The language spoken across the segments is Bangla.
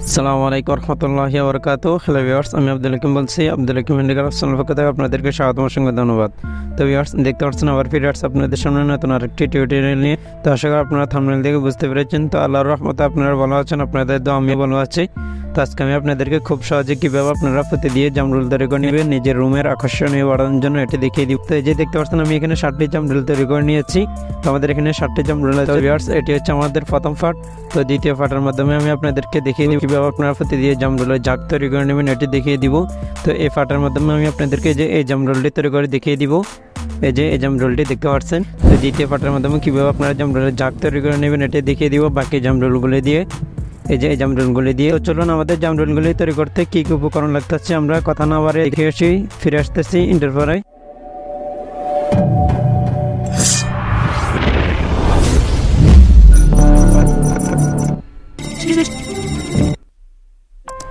আসসালামু আলাইকুম রহমতুল্লাহি ওয়া বারাকাতুহু। হ্যালো ভিউয়ার্স, আমি আব্দুল হাকিম বলছি। আব্দুল হাকিম হ্যান্ডিক্রাফট চ্যানেল পক্ষ থেকে আপনাদেরকে স্বাগতম, অসংখ্য ধন্যবাদ। তো ভিউয়ার্স, দেখতে পাচ্ছেন আবার ফিরে আসছে আপনাদের সামনে নতুন আরেকটি টিউটোরিয়াল নিয়ে। তো আশা করি আপনারা থাম্বনেল দেখে বুঝতে পেরেছেন। তো আল্লাহর রহমতে আপনারা ভালো আছেন, আপনাদের দোয়া আমিও ভালো আছি। তো আজকে আমি আপনাদেরকে খুব সহজে কীভাবে আপনারা পুঁতি দিয়ে জামরুল তৈরি করে নেবেন নিজের রুমের আকর্ষণীয় বাড়ানোর জন্য এটি দেখিয়ে দিব। তো এই যে দেখতে পাচ্ছেন আমি এখানে 7টি জামরুল তৈরি করে নিয়েছি। তো আমাদের এখানে 7টি জামরুল আছে ভিউয়ার্স। এটি হচ্ছে আমাদের প্রথম পার্ট। তো দ্বিতীয় পার্টের মাধ্যমে আমি আপনাদেরকে দেখিয়ে দিব কীভাবে আপনারা পুঁতি দিয়ে জামরুলের জাগ তৈরি করে নেবেন এটি দেখিয়ে দিব। তো এই পার্টের মাধ্যমে আমি আপনাদেরকে যে এই জামরুলটি তৈরি করে দেখিয়ে দিব। এই যে এই জামরুলটি দেখতে পাচ্ছেন। তো দ্বিতীয় পার্টের মাধ্যমে কীভাবে আপনারা জামরুলের জাগ তৈরি করে নেবেন এটি দেখিয়ে দিব বাকি জামরুলগুলি দিয়ে। এই যে এই জামরুলগুলি দিয়ে। তো চলুন আমাদের জামরুলগুলি তৈরি করতে কী কী উপকরণ লাগতেছে আমরা কথা না বাড়িয়ে দেখে আসি, ফিরে আসতেছি ইন্টার পরে।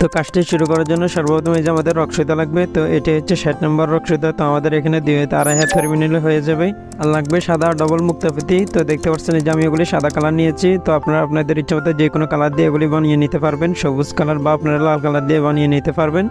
তো কাজটি শুরু করার জন্য সর্বপ্রথম এই যে আমাদের রক্সিতা লাগবে। তো এটি হচ্ছে 60 নম্বর রক্সিতা। তো আমাদের এখানে 2 থেকে 2.5 হাত টার্মিনাল হয়ে যাবে। আর লাগবে সাদা ডবল মুক্তাফিতি। তো দেখতে পাচ্ছেন এই যে আমি এগুলি সাদা কালার নিয়েছি। তো আপনারা আপনাদের ইচ্ছা মতো যে কোনো কালার দিয়ে এগুলি বানিয়ে নিতে পারবেন, সবুজ কালার বা আপনারা লাল কালার দিয়ে বানিয়ে নিতে পারবেন।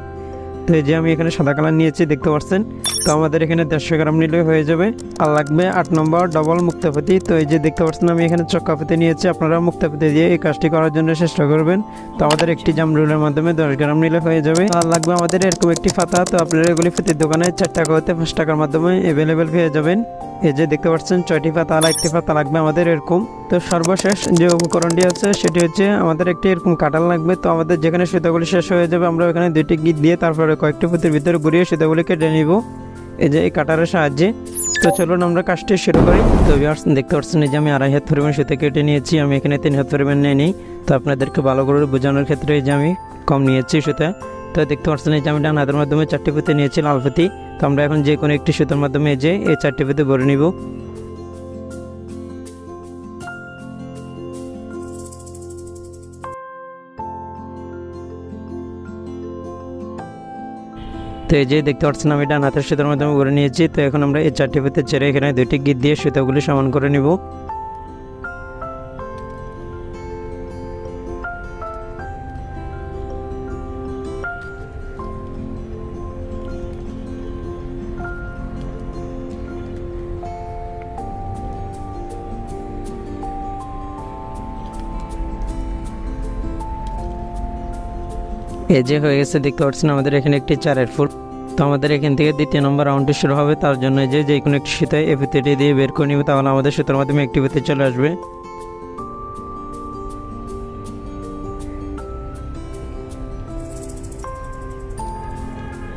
তো এই যে আমি এখানে সাদা কালার নিয়েছি দেখতে পাচ্ছেন। তো আমাদের এখানে 150 গ্রাম নিলে হয়ে যাবে। আর লাগবে 8 নম্বর ডবল মুক্তাফিতি। তো এই যে দেখতে পাচ্ছেন আমি এখানে চক্কাফিতি নিয়েছি। আপনারা মুক্তাফিতি দিয়ে এই কাজটি করার জন্য চেষ্টা করবেন। তো আমাদের একটি জামরুলের মাধ্যমে 10 গ্রাম নিলে হয়ে যাবে। আর লাগবে আমাদের এরকম একটি পাতা। তো আপনারা এগুলি ফিতির দোকানে 4 টাকা হতে 5 টাকার মাধ্যমে অ্যাভেলেবেল পেয়ে যাবেন। এই যে দেখতে পাচ্ছেন 6টি পাতা আর একটি পাতা লাগবে আমাদের এরকম। তো সর্বশেষ যে উপকরণটি আছে সেটি হচ্ছে আমাদের একটি এরকম কাঁঠাল লাগবে। তো আমাদের যেখানে সুতাগুলি শেষ হয়ে যাবে আমরা ওখানে 2টি গিট দিয়ে তারপরে কয়েকটি পুঁতির ভিতরে ঘুরিয়ে সুতাগুলি কেটে নিব এই যে এই কাটারের সাহায্যে। তো চলুন আমরা কাজটি শুরু করি। তো ভিউয়ার্স, দেখতে পাচ্ছেন এই যে আমি 2.5 হাত পরিমাণ সুতা কেটে নিয়েছি। আমি এখানে 3 হাত পরিমাণ নিই। তো আপনাদেরকে ভালো করে বোঝানোর ক্ষেত্রে এই যে আমি কম নিয়েছি সুতা। তো দেখতে পাচ্ছেন এই যে আমি ডান হাতের মাধ্যমে 4টি পুঁতি নিয়েছি লাল পুঁতি। তো আমরা এখন যে কোনো একটি সুতার মাধ্যমে এই যে এই 4টি পুঁতি ভরে নিব। তো এই যে দেখতে পাচ্ছেন আমি ডান হাতের সুতার মাধ্যমে ভরে নিয়েছি। তো এখন আমরা এই 4টি পুঁতি ছেড়ে এখানে 2টি গিট দিয়ে সুতাগুলি সমান করে নিব। এই যে হয়ে গেছে দেখতে পাচ্ছেন আমাদের এখানে একটি 4-এর ফুল। তো আমাদের এখান থেকে 2য় নম্বর রাউন্ডটি শুরু হবে। তার জন্য যে কোনো একটি সুতায় এই পুঁতিটি দিয়ে বের করে নিব, তাহলে আমাদের সুতার মাধ্যমে একটি পুঁতি চলে আসবে।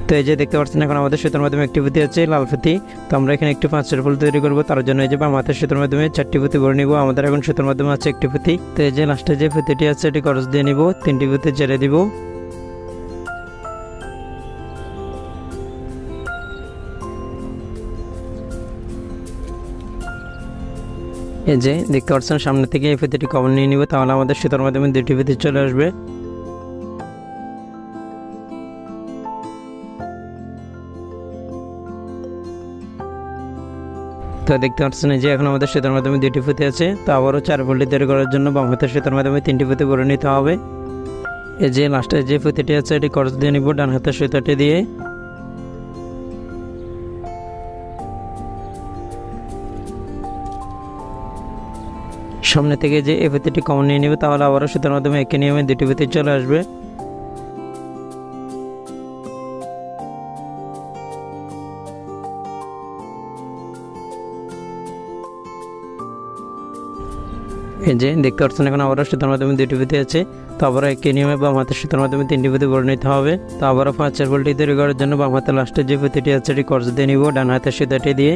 তো এই যে দেখতে পাচ্ছেন এখন আমাদের সুতার মাধ্যমে একটি পুঁতি আছে লাল পুঁতি। তো আমরা এখানে একটি 5-এর ফুল তৈরি করবো। তার জন্য এই যে বাম হাতের সুতার মাধ্যমে 4টি পুঁতি ভরে নিব। আমাদের এখন সুতার মাধ্যমে আছে একটি পুঁতি। তো এই যে লাস্টে যে পুঁতিটি আছে এটি ক্রস দিয়ে নিব, 3টি পুঁতি ছেড়ে দিব। এই যে দেখতে পাচ্ছেন সামনে থেকে এই পুঁতিটি কমন নিয়ে নিব, তাহলে আমাদের সুতার মাধ্যমে 2টি পুঁতি চলে আসবে। তো দেখতে পাচ্ছেন যে এখন আমাদের সুতার মাধ্যমে 2টি পুঁতি আছে। তো আবারও 4 ফুলটি তৈরি করার জন্য বাম হাতের সুতার মাধ্যমে 3টি পুঁতি ভরে নিতে হবে। এই যে লাস্টে যে পুঁতিটি আছে এটি ক্রস দিয়ে নিব ডান হাতের সুতাটি দিয়ে। সামনে থেকে যে এই পুঁতিটি কমন নিয়ে নেবে, তাহলে আবারও সুতার মাধ্যমে একই নিয়মে 2টি পুঁতি চলে আসবে। এই যে দেখতে পাচ্ছেন এখন আবারও সুতার মাধ্যমে 2টি পুঁতি আছে। তো আবারও একই নিয়মে বাম হাতের সুতার মাধ্যমে 3টি পুঁতি ভরে নিতে হবে। তো আবারও 5-এর ফুলটি তৈরি করার জন্য বাম হাতের লাস্টে যে পুঁতিটি আছে এটি ক্রস দিয়ে নিব ডান হাতের সুতাটি দিয়ে।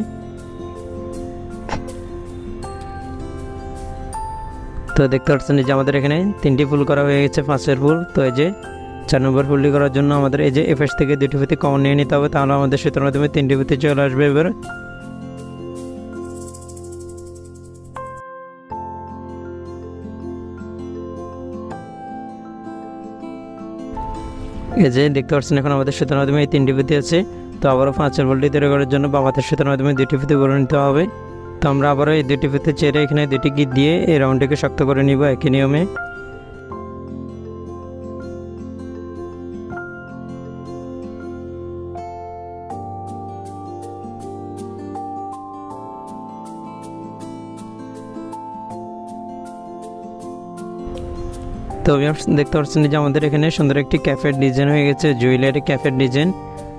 তো দেখতে পাচ্ছেন যে আমাদের এখানে 3টি ফুল করা হয়ে গেছে 5-এর ফুল। তো এই যে 4 নম্বর ফুলটি করার জন্য আমাদের এই যে এপাশ থেকে 2টি পুঁতি কমন নিয়ে নিতে হবে, তাহলে আমাদের সুতার মাধ্যমে 3টি পুঁতি চলে আসবে। এবার এই যে দেখতে পাচ্ছেন এখন আমাদের সুতার মাধ্যমে এই 3টি পুঁতি আছে। তো আবারও 5-এর ফুলটি তৈরি করার জন্য বাম হাতের সুতার মাধ্যমে 2টি পুঁতি ভরে নিতে হবে। তো আমরা আবারও এই 2টি পুঁতি ছেড়ে এখানে 2টি গিট দিয়ে এই রাউন্ডটিকে শক্ত করে নিব একই নিয়মে। তো দেখতে পাচ্ছেন যে আমাদের এখানে সুন্দর একটি ক্যাফের ডিজাইন হয়ে গেছে, জুয়েলারি ক্যাফের ডিজাইন।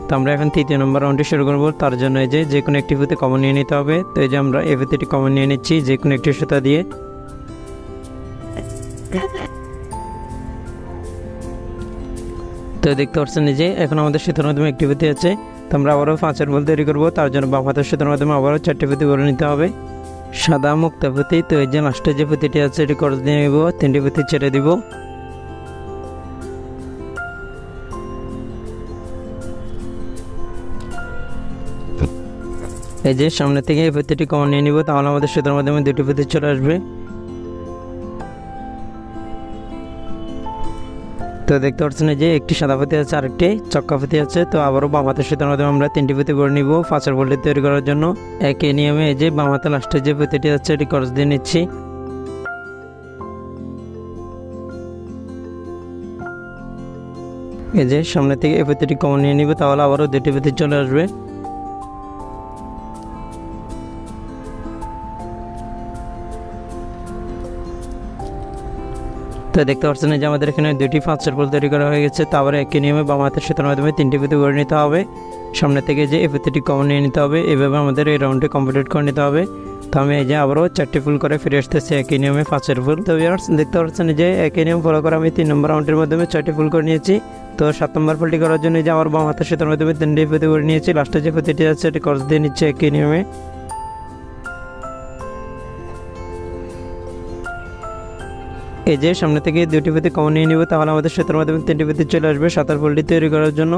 তো আমরা এখন তৃতীয় নম্বর রাউন্ডে শুরু করব। তার জন্য এই যে কোনো একটি ফিতে কমন নিয়ে নিতে হবে। তো এই যে আমরা এই ফিতেটি কমন নিয়ে নিচ্ছি যে কোনো একটি সুতা দিয়ে। তো দেখতে পাচ্ছেন যে এখন আমাদের সুতার মাধ্যমে একটি ফিতে আছে। তো আমরা আবারও 5 বল তৈরি করব। তার জন্য বাম হাতের সুতার মাধ্যমে আবারও 4টি ফিতে করে নিতে হবে, সাদা মুক্তা ফিতে। তো এই যে লাস্টে যে ফিতেটি আছে এটি ক্রস দিয়ে নেব, 3টি ফিতে ছেড়ে দিব। এই যে সামনে থেকে এই ফিতেটি কমন নিয়ে নিব, তাহলে আমাদের সুতার মাধ্যমে 2টি ফিতে চলে আসবে। তো দেখতে পাচ্ছেন যে একটি সাদা ফিতে আছে, আরেকটি চক্কা ফিতে আছে। তো আবারও বাম হাতের সুতার মাধ্যমে আমরা 3টি ফিতে করে নিব 5 বলটি তৈরি করার জন্য। একই নিয়মে এই যে বাম হাতের লাস্টে যে ফিতেটি আছে এটি ক্রস দিয়ে নিচ্ছি। এই যে সামনে থেকে এই ফিতেটি কমন নিয়ে নিব, তাহলে আবারও 2টি ফিতে চলে আসবে। তো দেখতে পাচ্ছেন যে আমাদের এখানে 2টি 5 বল তৈরি করা হয়ে গেছে। তো আবার একই নিয়মে বাম হাতের সুতার মাধ্যমে 3টি ফিতে করে নিতে হবে, সামনে থেকে যে এই ফিতেটি কমন নিয়ে নিতে হবে। এভাবে আমাদের এই রাউন্ডটি কমপ্লিট করে নিতে হবে। তো আমি এই যে আবারও 4টি ফুল করে ফিরে আসতেছি একই নিয়মে 5 ফুল। তো ভিউয়ার্স দেখতে পাচ্ছেন যে একই নিয়ম ফলো করে আমি 3 নম্বর রাউন্ডের মাধ্যমে 6টি ফুল করে নিয়েছি। তো 7 নম্বর ফুলটি করার জন্য যে আবার বাম হাতের সুতার মাধ্যমে 3টি ফিতে করে নিয়েছি, লাস্টে যে ফিতেটি আছে এটি ক্রস দিয়ে নিচ্ছে একই নিয়মে। এই যে সামনে থেকে 2টি ফিতে কমন নিয়ে নিব, তাহলে আমাদের সুতার মাধ্যমে 3টি ফিতে চলে আসবে 7 ফুলটি তৈরি করার জন্য।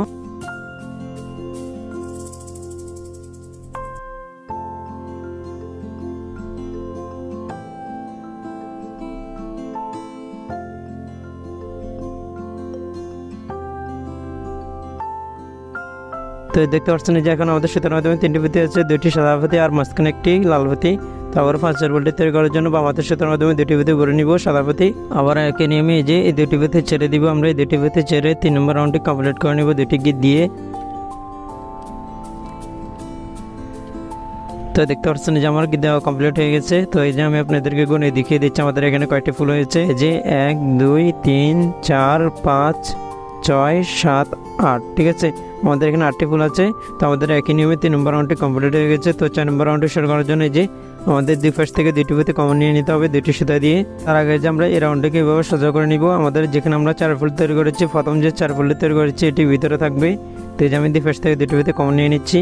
তো দেখতে পাচ্ছেন যে এখন আমাদের সুতার মাধ্যমে 3টি ফিতে আছে, 2টি সাদা ফিতে আর মাঝখানে একটি লাল ফিতে। তো আবার 5 বলটি তৈরি করার জন্য বাম হাতের সুতার মাধ্যমে 2টি ফিতে ভরে নিব সাদা ফিতে। আবার একই নিয়মে যে এই 2টি ফিতে ছেড়ে দিব, আমরা এই 2টি ফিতে ছেড়ে 3 নম্বর রাউন্ডটি কমপ্লিট করে নিব 2টি গিট দিয়ে। তো দেখতে পাচ্ছেন যে আমার গিট দেওয়া কমপ্লিট হয়ে গেছে। তো এই যে আমি আপনাদেরকে গুণে দেখিয়ে দিচ্ছি আমাদের এখানে কয়টি ফুল হয়েছে। যে 1 2 3 4 5 6 7 8, ঠিক আছে, আমাদের এখানে 8টি ফুল আছে। তো আমাদের একই নিয়মে 3 নম্বর রাউন্ডটি কমপ্লিট হয়ে গেছে। তো 4 নম্বর রাউন্ডে শুরু করার জন্য যে আমাদের দুই পাশ থেকে 2টি ফিতে কমন নিয়ে নিতে হবে 2টি সুতা দিয়ে। তার আগে যে আমরা এই রাউন্ডটিকে এভাবে সোজা করে নিব। আমাদের যেখানে আমরা 4 ফুল তৈরি করেছি, প্রথম যে 4 ফুলটি তৈরি করেছি এটি ভিতরে থাকবে। তো এই যে আমি দুই পাশ থেকে 2টি ফিতে কমন নিয়ে নিচ্ছি।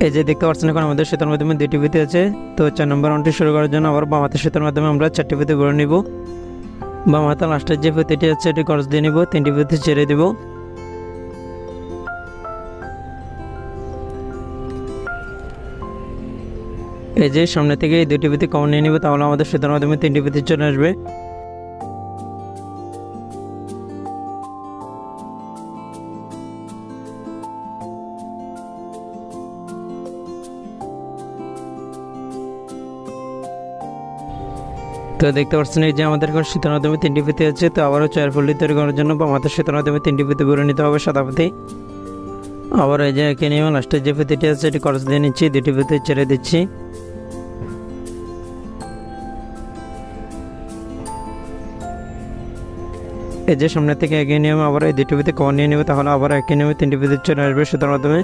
এই যে দেখতে পাচ্ছেন এখন আমাদের সুতার মাধ্যমে 2টি ফিতে আছে। তো 4 নম্বর রাউন্ডটি শুরু করার জন্য আবার বাম হাতের সুতার মাধ্যমে আমরা 4টি ফিতে করে নিব। বাম হাতের লাস্টের যে ফিতেটি আছে এটি ক্রস দিয়ে নিব, 3টি ফিতে ছেড়ে দিব। এই যে সামনে থেকে এই 2টি ফিতে কমন নিয়ে নিব, তাহলে আমাদের সুতার মাধ্যমে 3টি ফিতে চলে আসবে। তো দেখতে পাচ্ছেন এই যে আমাদের এখন সুতার মাধ্যমে 3টি ফিতে আছে। তো আবারও 4 ফুলটি তৈরি করার জন্য বাম হাতের সুতার মাধ্যমে 3টি ফিতে ভরে নিতে হবে সাদা ফিতে। আবার এই যে এখানে নিয়ে লাস্টের যে ফিতেটি আছে এটি ক্রস দিয়ে নিচ্ছি, 2টি ফিতে ছেড়ে দিচ্ছি। এই যে সামনে থেকে এগিয়ে নিয়ে আবার এই 2টি ফিতে কমন নিয়ে নেব, তাহলে আবার একই নিয়মে 3টি ফিতে চলে আসবে সুতার মাধ্যমে।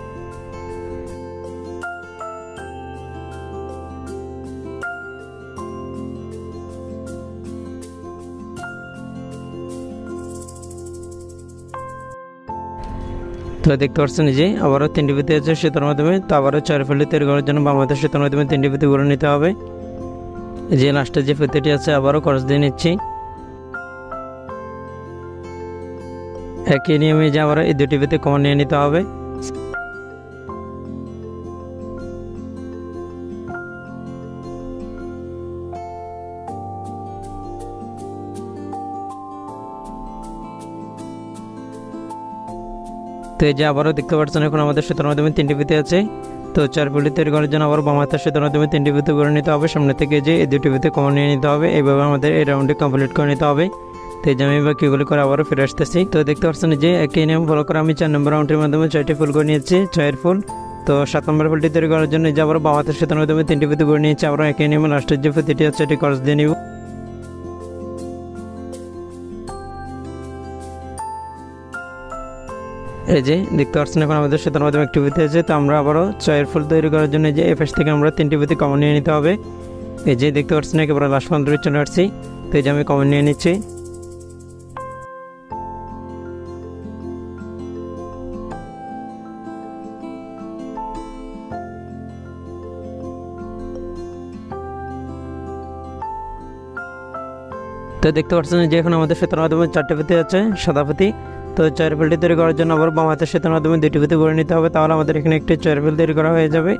তো দেখতে পাচ্ছেন যে আবারও 3টি ফিতে আছে সুতার মাধ্যমে। তো আবারও 4 ফুলটি তৈরি করার জন্য বাম হাতের সুতার মাধ্যমে 3টি ফিতে ভরে নিতে হবে। যে লাস্টের যে ফিতেটি আছে আবারও ক্রস দিয়ে নিচ্ছি। একই নিয়মে যে আবার এই 2টি ফিতে কমন নিয়ে নিতে হবে। তো এই যে আবারও দেখতে পাচ্ছেন এখন আমাদের সুতার মাধ্যমে 3টি ফিতে আছে। তো 4 ফুলটি তৈরি করার জন্য আবার বাম হাতের সুতার মাধ্যমে 3টি ফিতে করে নিতে হবে। সামনে থেকে যে এই 2টি ফিতে কমন নিয়ে নিতে হবে। এইভাবে আমাদের এই রাউন্ডটি কমপ্লিট করে নিতে হবে। তো এই যে আমি বাকিগুলি করে আবারও ফিরে আসতেছি। তো দেখতে পাচ্ছেন যে একই নিয়ম ফলো করে আমি 4 নম্বর রাউন্ডের মাধ্যমে 6টি ফুল করে নিয়েছি, 6 ফুল। তো 7 নম্বর ফুলটি তৈরি করার জন্য যে আবার বাম হাতের সুতার মাধ্যমে 3টি ফিতে করে নিয়েছি। আবার একই নিয়মে লাস্টের যে ফিতেটি আছে এটি ক্রস দিয়ে নিব। এই যে দেখতে পাচ্ছেন এখন আমাদের সুতার মাধ্যমে একটি ফিতে আছে। তো আমরা আবারও 6 ফুল তৈরি করার জন্য যে এই পাশ থেকে আমরা 3টি ফিতে কমন নিয়ে নিতে হবে। এই যে দেখতে পাচ্ছেন একেবারে লাস্ট পর্যন্ত চলে আসছি। তো এই যে আমি কমন নিয়ে নিচ্ছি। তো দেখতে পাচ্ছেন যে এখন আমাদের সুতার মাধ্যমে 4টি ফিতে আছে সাদা ফিতে। তো 4 ফুলটি তৈরি করার জন্য আবার বাম হাতের সুতার মাধ্যমে 2টি ফিতে করে নিতে হবে। তাহলে আমাদের এখানে একটি 4 ফুল তৈরি করা হয়ে যাবে।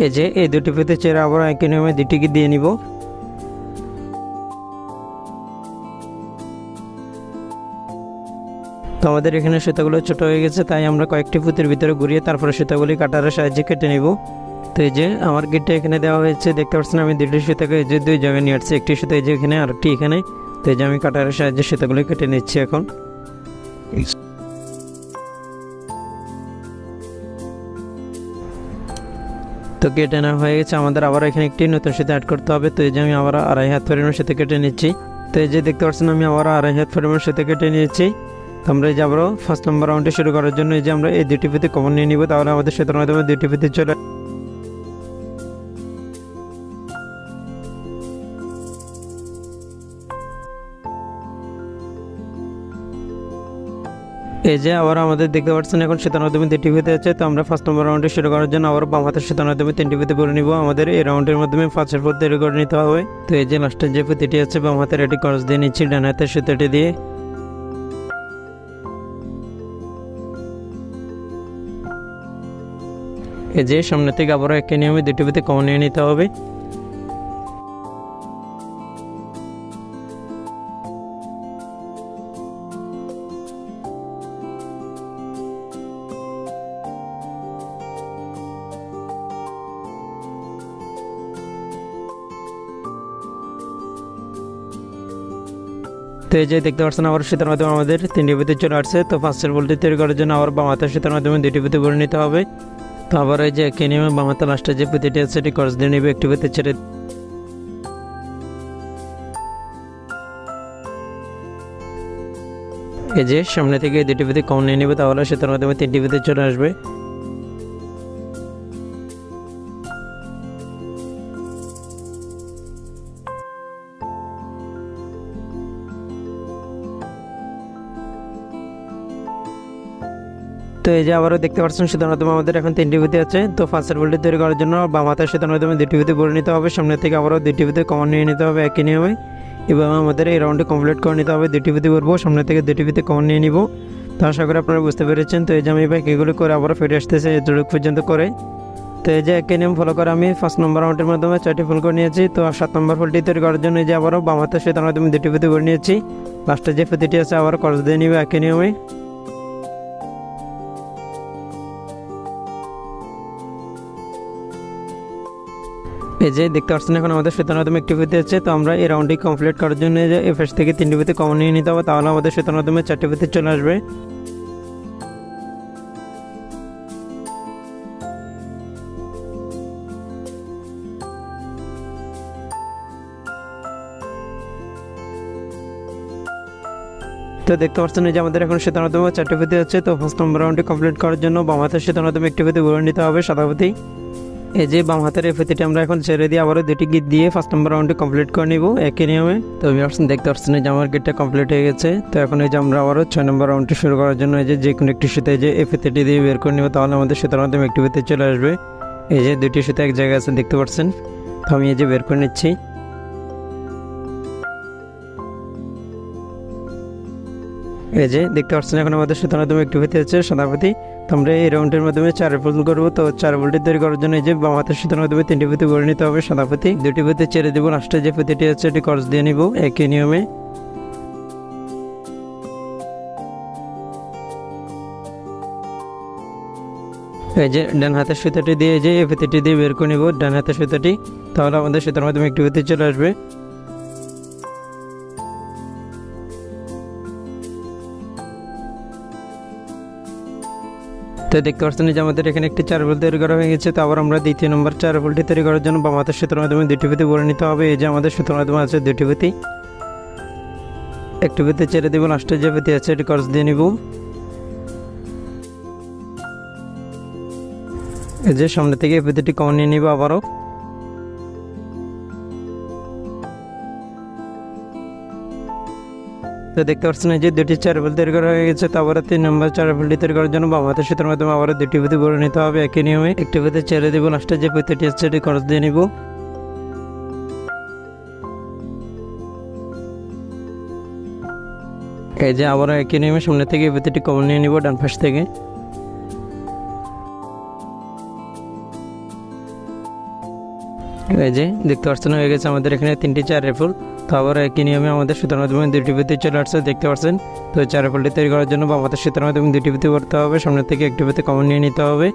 এই যে এই 2টি ফিতে ছেড়ে আবার একই নিয়মে 2টিকে দিয়ে নিব। তো আমাদের এখানে সুতাগুলো ছোট হয়ে গেছে, তাই আমরা কয়েকটি ফুতের ভিতরে ঘুরিয়ে তারপরে সুতাগুলি কাটারের সাহায্যে কেটে নিব। তো এই যে আমার গিটটা এখানে দেওয়া হয়েছে, দেখতে পাচ্ছেন আমি 2টি সুতাকে এই যে 2 জায়গায় নিয়ে আসছি, একটি সুতা এই যে এখানে আর একটি এখানে। তো এই যে আমি কাটারের সাহায্যে সুতাগুলি কেটে নিচ্ছি এখন। তো কেটে নেওয়া হয়ে গেছে, আমাদের আবার এখানে একটি নতুন সুতা অ্যাড করতে হবে। তো এই যে আমি আবার 2.5 হাত পরিমাণ সুতা কেটে নিচ্ছি। তো এই যে দেখতে পাচ্ছেন আমি আবার 2.5 হাত পরিমাণ সুতা কেটে নিয়েছি। তো আমরা এই যে আবারও 1st নম্বর রাউন্ডে শুরু করার জন্য এই যে আমরা এই 2টি ফিতে কমন নিয়ে নিব। তাহলে আমাদের সুতার মাধ্যমে 2টি ফিতে চলে এই যে আবার আমাদের দেখতে পাচ্ছেন এখন সুতার মাধ্যমে 2টি ফিতে আছে। তো আমরা 1st নম্বর রাউন্ডে শুরু করার জন্য আবার বাম হাতের সুতার মাধ্যমে 3টি ফিতে করে নিব। আমাদের এই রাউন্ডের মাধ্যমে 5 ফুল তৈরি করে নিতে হবে। তো এই যে লাস্টের যে ফিতেটি আছে বাম হাতের এটি ক্রস দিয়ে নিচ্ছি ডান হাতের সুতাটি দিয়ে। এই যে সামনে থেকে আবারও একই নিয়মে 2টি ফিতে কমন নিয়ে নিতে হবে। তো এই যে দেখতে পাচ্ছেন আবার সুতার মাধ্যমে আমাদের 3টি ফিতে চলে আসছে। তো 5 ফুলটি তৈরি করার জন্য আবার বাম হাতের সুতার মাধ্যমে 2টি ফিতে করে নিতে হবে। তো আবার এই যে একই নিয়মে বাম হাতের লাস্টের যে ফিতেটি আছে সেটি ক্রস দিয়ে নেবে, একটি ফিতে ছেড়ে। এই যে সামনে থেকে 2টি ফিতে কমন নিয়ে নেবে, তাহলে সুতার মাধ্যমে 3টি ফিতে চলে আসবে। তো এই যে আবারও দেখতে পাচ্ছেন সুতার মাধ্যমে আমাদের এখন 3টি ফিতে আছে। তো 1st ফুলটি তৈরি করার জন্য বাম হাতের সুতার মাধ্যমে 2টি ফিতে করে নিতে হবে। সামনে থেকে আবারও 2টি ফিতে কমন নিয়ে নিতে হবে একই নিয়মে। এবং আমাদের এই রাউন্ডে কমপ্লিট করে নিতে হবে। 2টি ফিতে করবো, সামনে থেকে 2টি ফিতে কমন নিয়ে নিব। তো আশা করি আপনারা বুঝতে পেরেছেন। তো এই যে আমি এগুলো করে আবারও ফিরে আসতেছে এতটুকু পর্যন্ত করে। তো এই যে একই নিয়ম ফলো করে আমি 1st নম্বর রাউন্ডের মাধ্যমে 4টি ফুল করে নিয়েছি। তো 7 নম্বর ফুলটি তৈরি করার জন্য এই যে আবারও বাম হাতের সুতার মাধ্যমে 2টি ফিতে করে নিয়েছি। লাস্টের যে ফিতেটি আছে আবার ক্রস দিয়ে নিবে একই নিয়মে। এই যে দেখতে পাচ্ছেন এখন আমাদের সুতার মাধ্যমে একটি ফিতে আছে। তো আমরা এই রাউন্ডটি কমপ্লিট করার জন্য যে এই পাশ থেকে 3টি ফিতে কমন নিয়ে নিতে হবে। তাহলে আমাদের সুতার মাধ্যমে 4টি ফিতে চলে আসবে। তো দেখতে পাচ্ছেন যে আমাদের এখন সুতার মাধ্যমে 4টি ফিতে আছে। তো 1st নম্বর রাউন্ডটি কমপ্লিট করার জন্য বাম হাতের সুতার মাধ্যমে একটি ফিতে ঘুরে নিতে হবে সাদা ফিতে। এই যে বাম হাতের এই ফিতেটি আমরা এখন ছেড়ে দিয়ে আবারও 2টি গিট দিয়ে 1st নম্বর রাউন্ডটি কমপ্লিট করে নিব একই নিয়মে। তো দেখতে পাচ্ছেন যে আমার গিটটা কমপ্লিট হয়ে গেছে। তো এখন এই যে আমরা আবারও 6 নম্বর রাউন্ডটি শুরু করার জন্য এই যে কোনো একটি সুতা এই যে এই ফিতেটি দিয়ে বের করে নিব। তাহলে আমাদের সুতার মাধ্যমে একটি ফিতে চলে আসবে। এই যে 2টি সুতা এক জায়গায় আছে দেখতে পাচ্ছেন। তো আমি এই যে বের করে নিচ্ছি। এই যে দেখতে পাচ্ছেন এখন আমাদের সুতার মাধ্যমে একটি ফিতে আছে সাদা ফিতে। তো আমরা এই রাউন্ডের মাধ্যমে 4 ফুল করবো। তো 4 ফুলটি তৈরি করার জন্য এই যে বাম হাতের সুতার মাধ্যমে 3টি ফিতে করে নিতে হবে সাদা ফিতে। 2টি ফিতে ছেড়ে দেবো, লাস্টে যে ফিতেটি আছে এটি ক্রস দিয়ে নিব একই নিয়মে। এই যে ডান হাতের সুতাটি দিয়ে এই যে এই ফিতেটি দিয়ে বের করে নিব ডান হাতের সুতাটি, তাহলে আমাদের সুতার মাধ্যমে একটি ফিতে চলে আসবে। তো দেখতে পাচ্ছেন যে আমাদের এখানে একটি 4 হোল তৈরি করা হয়ে গেছে। তো আবার আমরা দ্বিতীয় নম্বর 4 হোলটি তৈরি করার জন্য বাম হাতের সুতার মাধ্যমে দুটি ফিতে ভরে নিতে হবে। এই যে আমাদের সুতার মাধ্যমে আছে দুটি ফিতে, একটি ফিতে ছেড়ে দেব, লাস্টে যে ফিতে আছে এটি ক্রস দিয়ে নিব। এই যে সামনে থেকে এই ফিতেটি কমন নিয়ে নিব আবারও। তো দেখতে পাচ্ছেন যে দুটি 4 হোল তৈরি করা হয়ে গেছে। তো আবার 3 নম্বর 4 হোলটি তৈরি করার জন্য বাম হাতের সুতার মাধ্যমে আবার দুটি ফিতে ভরে নিতে হবে একই নিয়মে। একটি ফিতে ছেড়ে দেব, লাস্টে যে ফিতেটি আছে এটি ক্রস দিয়ে নিব। এই যে আবার একই নিয়মে সামনে থেকে এই ফিতেটি কমন নিয়ে নিব ডান পাশ থেকে। এই যে দেখতে পাচ্ছেন হয়ে গেছে আমাদের এখানে 3টি 4 ফুল। তো আবার একই নিয়মে আমাদের সুতার মাধ্যমে দুটি ফিতে চলে আসছে দেখতে পাচ্ছেন। তো 4 ফুলটি তৈরি করার জন্য বাম হাতের সুতার মাধ্যমে দুটি ফিতে করতে হবে, সামনে থেকে একটি ফিতে কমন নিয়ে নিতে হবে।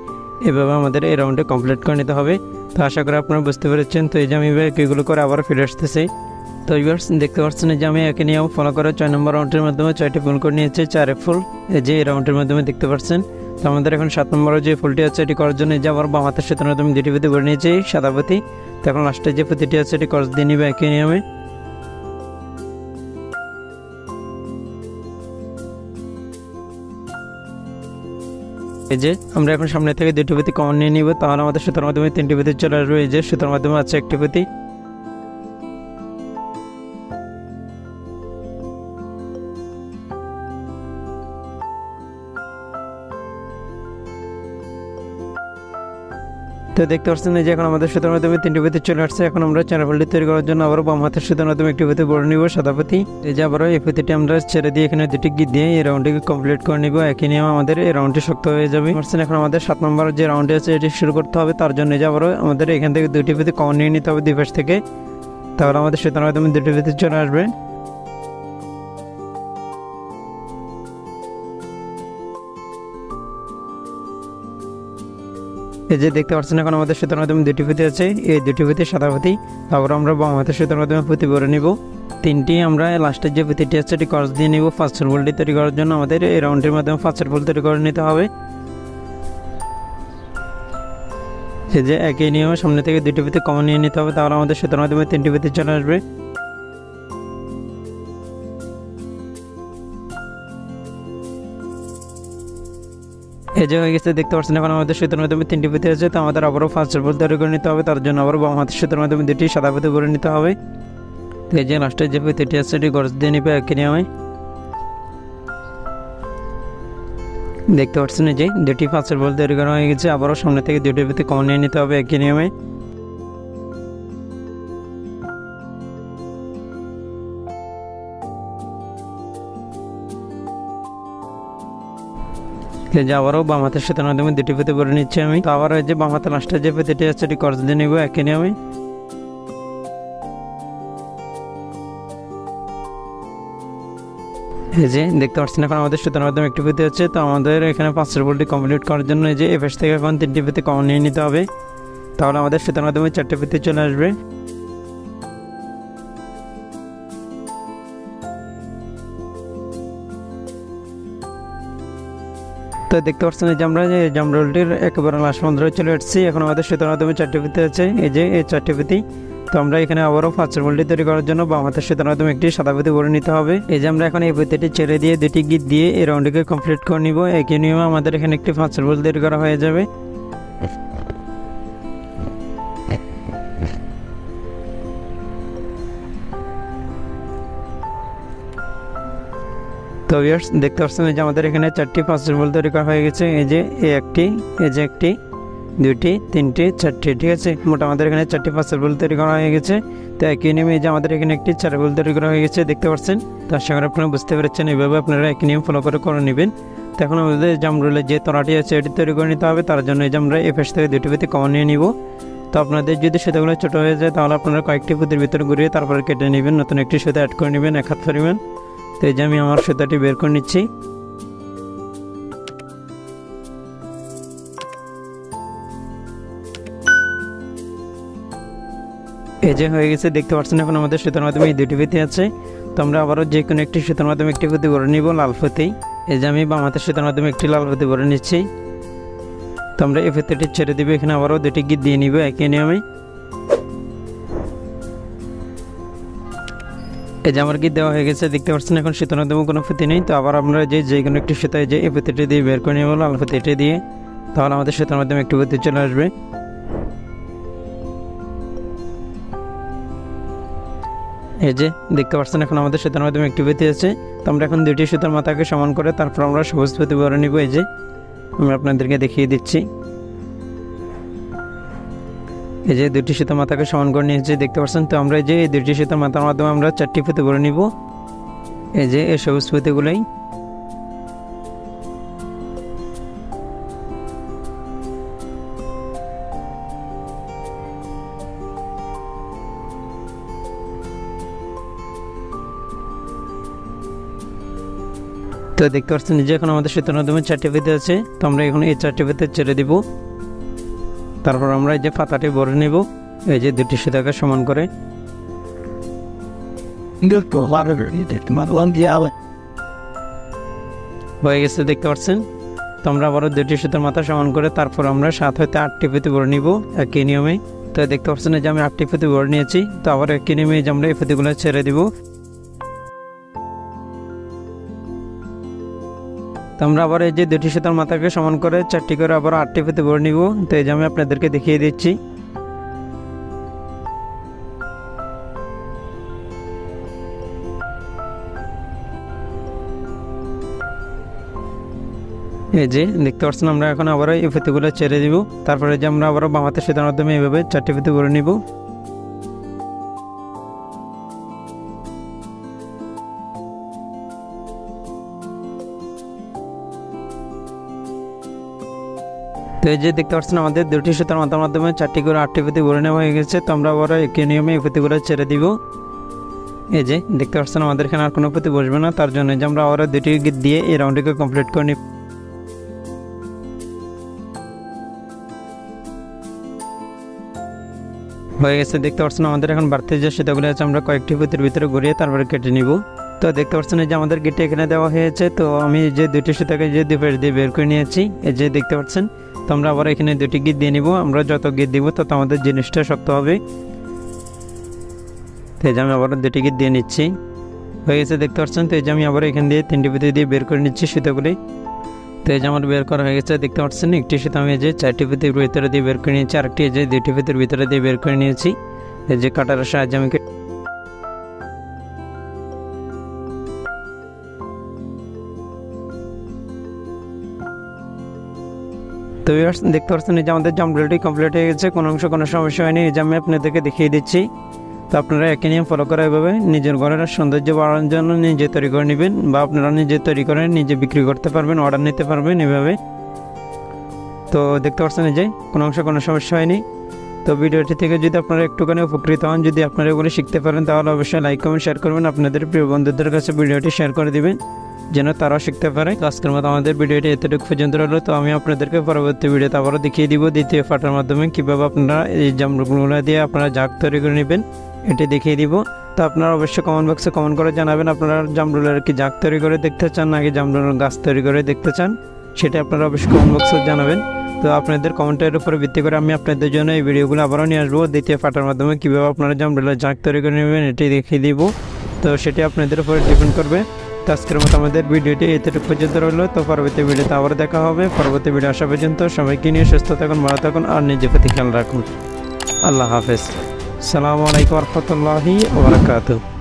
এভাবে আমাদের এই রাউন্ডে কমপ্লিট করে নিতে হবে। তো আশা করি আপনারা বুঝতে পেরেছেন। তো এই যে আমি এগুলো করে আবার ফিরে আসতেছি। তো ভিউয়ার্স দেখতে পাচ্ছেন যে আমি একই নিয়ম ফলো করে 6 নম্বর রাউন্ডের মাধ্যমে 6টি ফুল করে নিয়েছি 4 ফুল। এই যে এই রাউন্ডের মাধ্যমে দেখতে পাচ্ছেন। তো আমাদের এখন 7 নম্বরের যে ফুলটি আছে এটি করার জন্য যে আবার বাম হাতের সুতার মাধ্যমে দুটি ফিতে ভরে নিয়েছি সাদা ফিতে। তো এখন লাস্টে যে ফিতেটি আছে এটি ক্রস দিয়ে নিবে একই নিয়মে। এই যে আমরা এখন সামনে থেকে দুটি ফিতে কমন নিয়ে নিব, তাহলে আমাদের সুতার মাধ্যমে 3টি ফিতে চলে আসবে। এই যে সুতার মাধ্যমে আছে একটি ফিতে। তো দেখতে পাচ্ছেন যে এখন আমাদের সুতার মাধ্যমে 3টি ফিতে চলে আসছে। এখন আমরা 4 হোলটি তৈরি করার জন্য আবারও বাম হাতের সুতার মাধ্যমে একটি ফিতে ভরে নিব সাদা ফিতে। এই যে আবারও এই ফিতেটি আমরা ছেড়ে দিয়ে এখানে দুটি গিট দিয়ে এই রাউন্ডটিকে কমপ্লিট করে নিব। একই নিয়ম আমাদের এই রাউন্ডটি শক্ত হয়ে যাবে। এখন আমাদের 7 নম্বর যে রাউন্ডটি আছে এটি শুরু করতে হবে। তার জন্য যে আবারও আমাদের এখান থেকে দুটি ফিতে কমন নিয়ে নিতে হবে দুই পাশ থেকে, তাহলে আমাদের সুতার মাধ্যমে দুটি ফিতে চলে আসবে। এই যে দেখতে পাচ্ছেন এখন আমাদের সুতার মাধ্যমে দুটি ফিতে আছে, এই দুটি ফিতে সাদা ফিতে। তারপর আমরা বাম হাতের সুতার মাধ্যমে ফিতে ভরে নিব 3টি। আমরা লাস্টের যে ফিতেটি আছে এটি ক্রস দিয়ে নিব। 5 ফুলটি তৈরি করার জন্য আমাদের এই রাউন্ডের মাধ্যমে 5 ফুল তৈরি করে নিতে হবে। এই যে একই নিয়মে সামনে থেকে দুটি ফিতে কমন নিয়ে নিতে হবে, তাহলে আমাদের সুতার মাধ্যমে 3টি ফিতে চলে আসবে। এই যে হয়ে গেছে দেখতে পাচ্ছেন এখন আমাদের সুতার মাধ্যমে 3টি ফিতে আছে। তো আমাদের আবারও 5 ফুল তৈরি করে নিতে হবে, তার জন্য আবার বাম হাতের সুতার মাধ্যমে দুটি সাদা ফিতে ভরে নিতে হবে। তো এই যে লাস্টের যে ফিতেটি আছে এটি ক্রস দিয়ে নিবে একই নিয়মে। দেখতে পাচ্ছেন যে দুটি 5 ফুল তৈরি করা হয়ে গেছে। আবারও সামনে থেকে দুটি ফিতে কমন নিয়ে নিতে হবে একই নিয়মে। এই যে আবারও বাম হাতের সুতার মাধ্যমে দুটি ফিতে ভরে নিচ্ছি আমি। তো আবার এই যে বাম হাতের লাস্টের যে ফিতেটি আছে এটি ক্রস দিয়ে নিব একই নিয়মে। এই যে দেখতে পাচ্ছেন এখন আমাদের সুতার মাধ্যমে একটি ফিতে আছে। তো আমাদের এখানে 5 ফুলটি কমপ্লিট করার জন্য এই যে এই পাশ থেকে এখন 3টি ফিতে কমন নিয়ে নিতে হবে, তাহলে আমাদের সুতার মাধ্যমে 4টি ফিতে চলে আসবে। তো দেখতে পাচ্ছেন যে আমরা যে জাম রোলটির একেবারে লাস্ট পর্যন্ত চলে আসছি। এখন আমাদের সুতার মাধ্যমে 4টি ফিতে আছে, এই যে এই 4টি ফিতে। তো আমরা এখানে আবারও 5 ফুলটি তৈরি করার জন্য বাম হাতের সুতার মাধ্যমে একটি সাদা ফিতে ভরে নিতে হবে। এই যে আমরা এখন এই ফিতেটি ছেড়ে দিয়ে দুটি গিট দিয়ে এই রাউন্ডটিকে কমপ্লিট করে নিব। একই নিয়মে আমাদের এখানে একটি 5 ফুল তৈরি করা হয়ে যাবে। তো ভিউয়ার্স দেখতে পাচ্ছেন যে আমাদের এখানে 4টি 5 ফুল তৈরি করা হয়ে গেছে। এই যে একটি, এই যে একটি, 2টি, 3টি, 4টি, ঠিক আছে। মোট আমাদের এখানে 4টি 5 ফুল তৈরি করা হয়ে গেছে। তো একই নিয়মে এই যে আমাদের এখানে একটি 4 ফুল তৈরি করা হয়ে গেছে দেখতে পাচ্ছেন। তো আশা করি আপনারা বুঝতে পেরেছেন। এইভাবে আপনারা একই নিয়ম ফলো করে নেবেন। তো এখন আমাদের জাম রোলের যে তলাটি আছে এটি তৈরি করে নিতে হবে, তার জন্য এই যে আমরা এই পাশ থেকে দুটি ফিতে কমন নিয়ে নিব। তো আপনাদের যদি সুতাগুলো ছোটো হয়ে যায় তাহলে আপনারা কয়েকটি ফিতের ভিতরে ঘুরিয়ে তারপরে কেটে নেবেন, নতুন একটি সুতা অ্যাড করে নেবেন 1 হাত পরিমাণ। তো এই যে আমি আমার সুতাটি বের করে নিচ্ছি। এই যে হয়ে গেছে, দেখতে পাচ্ছেন এখন আমাদের সুতার মাধ্যমে এই দুটি ফিতে আছে। তো আমরা আবারও যে কোনো একটি সুতার মাধ্যমে একটি ফিতে করে নিব লাল ফিতে। এই যে আমি বাম হাতের সুতার মাধ্যমে একটি লাল ফিতে করে নিচ্ছি। তো আমরা এই ফিতেটি ছেড়ে দিব, এখানে আবারও দুটি গিট দিয়ে নিব একই নিয়মে। এই যে আমার গিট দেওয়া হয়ে গেছে, দেখতে পাচ্ছেন এখন সুতার মাধ্যমে কোনো ফিতে নেই। তো আবার আমরা যে কোনো একটি সুতায় যে এই ফিতেটি দিয়ে বের করে নিব লাল ফিতেটি দিয়ে, তাহলে আমাদের সুতার মাধ্যমে একটি ফিতে চলে আসবে। এই যে দেখতে পাচ্ছেন এখন আমাদের সুতার মাধ্যমে একটি ফিতে আছে। তো আমরা এখন দুইটি সুতার মাথাকে সমান করে তারপর আমরা সবুজ ফিতে ভরে নিব। এই যে আমি আপনাদেরকে দেখিয়ে দিচ্ছি। এই যে দুটি সুতার মাথাকে সমান করে নিয়েছি, দেখতে পাচ্ছেন। তো আমরা এই যে এই দুটি সুতার মাথার মাধ্যমে আমরা 4টি ফিতে ভরে নিব। এই যে এই সবুজ ফিতেগুলোই। তো দেখতে পাচ্ছেন যে এখন আমাদের সুতার মাধ্যমে 4টি ফিতে আছে। তো আমরা এখন এই 4টি ফিতে ছেড়ে দিব, তারপর আমরা এই যে পাতাটি ভরে নেব। এই যে দুটি সুতাকে সমান করে হয়ে গেছে, দেখতে পাচ্ছেন। তো আমরা আবারও দুটি সুতার মাথা সমান করে তারপর আমরা 7 হইতে 8টি ফিতে ভরে নিব একই নিয়মে। তো দেখতে পাচ্ছেন যে আমি 8টি ফিতে ভরে নিয়েছি। তো আবার একই নিয়মে যে আমরা এই ফিতেগুলো ছেড়ে দিব। তো আমরা আবার এই যে দুটি সুতার মাথাকে সমান করে 4টি করে আবার 8টি ফিতে ভরে নিব। তো এই যে আমি আপনাদেরকে দেখিয়ে দিচ্ছি। এই যে দেখতে পাচ্ছেন আমরা এখন আবার এই ফিতেগুলো ছেড়ে দিব, তারপরে যে আমরা আবার বাম হাতের সুতার মাধ্যমে এইভাবে 4টি ফিতে ভরে নিব। তো এই যে দেখতে পাচ্ছেন আমাদের দুটি সুতার মাথার মাধ্যমে 4টি করে 8টি ফিতে ভরে নেওয়া হয়ে গেছে। তো আমরা আবার একই নিয়মে এই ফিতেগুলো ছেড়ে দিব। এই যে দেখতে পাচ্ছেন আমাদের এখানে আর কোনো ফিতে বসবে না, তার জন্য যে আমরা আবার দুটি গিট দিয়ে এই রাউন্ডটিকে কমপ্লিট করে নিব। হয়ে গেছে, দেখতে পাচ্ছেন আমাদের এখন বাড়তি যে সুতাগুলো আছে আমরা কয়েকটি ফিতের ভিতরে ঘুরিয়ে তারপরে কেটে নিব। তো দেখতে পাচ্ছেন এই যে আমাদের গিটে এখানে দেওয়া হয়েছে। তো আমি যে দুটি সুতাকে যে দুই পাশ দিয়ে বের করে নিয়েছি, এই যে দেখতে পাচ্ছেন। তো আমরা আবার এখানে দুটি গিট দিয়ে নিব। আমরা যত গিট দিব তত আমাদের জিনিসটা শক্ত হবে। তো এই যে আমি আবার দুটি গিট দিয়ে নিচ্ছি, হয়ে গেছে, দেখতে পাচ্ছেন। তো এই যে আমি আবার এখান দিয়ে 3টি ফিতে দিয়ে বের করে নিচ্ছি সুতাগুলি। তো এই যে আমার বের করা হয়ে গেছে, দেখতে পাচ্ছেন। একটি সুতা আমি এই যে 4টি ফিতের ভিতরে দিয়ে বের করে নিয়েছি, আরেকটি এই যে 2টি ফিতের ভিতরে দিয়ে বের করে নিয়েছি। এই যে কাটারের সাহায্যে আমি তো দেখতে পাচ্ছেন এই যে আমাদের জামরুলটি কমপ্লিট হয়ে গেছে, কোনো অংশ কোনো সমস্যা হয়নি। এই যে আমি আপনাদেরকে দেখিয়ে দিচ্ছি। তো আপনারা একই নিয়ম ফলো করে এভাবে নিজের ঘরের সৌন্দর্য বাড়ানোর জন্য নিজে তৈরি করে নেবেন, বা আপনারা নিজে তৈরি করে নিজে বিক্রি করতে পারবেন, অর্ডার নিতে পারবেন এভাবে। তো দেখতে পাচ্ছেন এই যে কোনো অংশ কোনো সমস্যা হয়নি। তো ভিডিওটি থেকে যদি আপনারা একটুখানি উপকৃত হন, যদি আপনারা এগুলো শিখতে পারেন, তাহলে অবশ্যই লাইক কমেন্ট শেয়ার করবেন। আপনাদের প্রিয় বন্ধুদের কাছে ভিডিওটি শেয়ার করে দিবেন যেন তারাও শিখতে পারে। আজকের মতো আমাদের ভিডিওটি এতটুকু পর্যন্ত রইল। তো আমি আপনাদেরকে পরবর্তী ভিডিওতে আবারও দেখিয়ে দিব দ্বিতীয় পার্টের মাধ্যমে কীভাবে আপনারা এই জামরুলগুলো দিয়ে আপনারা জাগ তৈরি করে নেবেন, এটি দেখিয়ে দিব। তো আপনারা অবশ্যই কমেন্ট বক্সে কমেন্ট করে জানাবেন আপনারা জামরুলের কি জাগ তৈরি করে দেখতে চান নাকি জামরুলের গাছ তৈরি করে দেখতে চান, সেটা আপনারা অবশ্যই কমেন্ট বক্সে জানাবেন। তো আপনাদের কমেন্টের উপরে ভিত্তি করে আমি আপনাদের জন্য এই ভিডিওগুলো আবারও নিয়ে আসবো দ্বিতীয় পার্টের মাধ্যমে কীভাবে আপনারা জামরুলের জাগ তৈরি করে নেবেন, এটি দেখিয়ে দিব। তো সেটি আপনাদের উপরে ডিপেন্ড করবে। তো আজকের মতো আমাদের ভিডিওটি এতটুকু পর্যন্ত রইল। তো পরবর্তী ভিডিওতে আবার দেখা হবে। পরবর্তী ভিডিও আসা পর্যন্ত সবাইকে নিয়ে সুস্থ থাকুন, ভালো থাকুন আর নিজের প্রতি খেয়াল রাখুন। আল্লাহ হাফেজ। আসসালামু আলাইকুম ওয়া রাহমাতুল্লাহি ওয়া বারাকাতুহু।